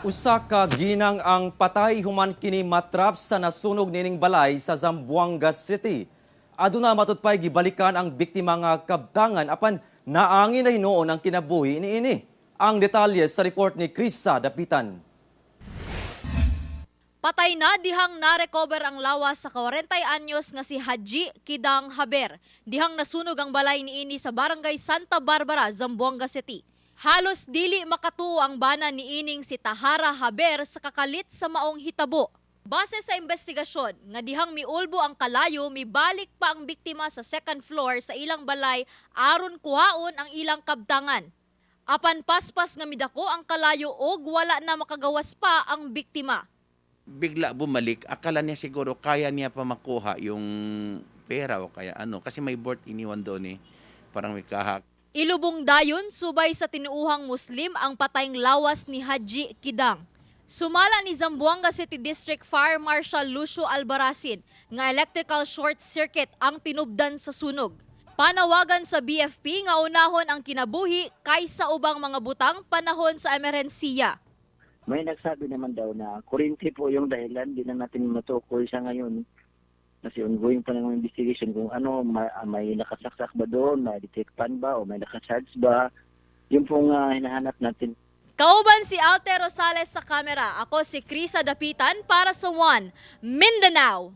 Usa ka ginang ang patay human kini matrap sa nasunog nining balay sa Zamboanga City. Aduna matutpay gibalikan ang biktima nga kabtangan apan naangin na hinuon ang kinabuhi niini. Ang detalye sa report ni Krisa Dapitan. Patay na dihang na-recover ang lawas sa 40 anyos nga si Haji Kidang Haber. Dihang nasunog ang balay niini sa barangay Santa Barbara, Zamboanga City. Halos dili makatuo ang bana niining si Tahara Haber sa kakalit sa maong hitabo. Base sa investigasyon, nga dihang miulbo ang kalayo, mibalik pa ang biktima sa second floor sa ilang balay aron kuhaon ang ilang kabtangan. Apan paspas nga midako ang kalayo og wala na makagawas pa ang biktima. Bigla bumalik, akala niya siguro kaya niya pa makuha yung pera o kaya ano. Kasi may board iniwan doon parang may kahak. Ilubong dayon subay sa tinuuhang Muslim ang patayng lawas ni Haji Kidang. Sumala ni Zamboanga City District Fire Marshal Lucio Albaracin nga electrical short circuit ang tinubdan sa sunog. Panawagan sa BFP nga unahon ang kinabuhi kaysa ubang mga butang panahon sa emerhensiya. May nagsabi naman daw na kuryente po yung dahilan, di na natin matukoy sa ngayon. Kasi ongoing pa ng investigation kung ano, may nakasaksak ba doon, may detect pan ba, o may nakacharge ba. Yung pong hinahanap natin. Kauban si Alte Rosales sa kamera. Ako si Krisa Dapitan para sa One Mindanao.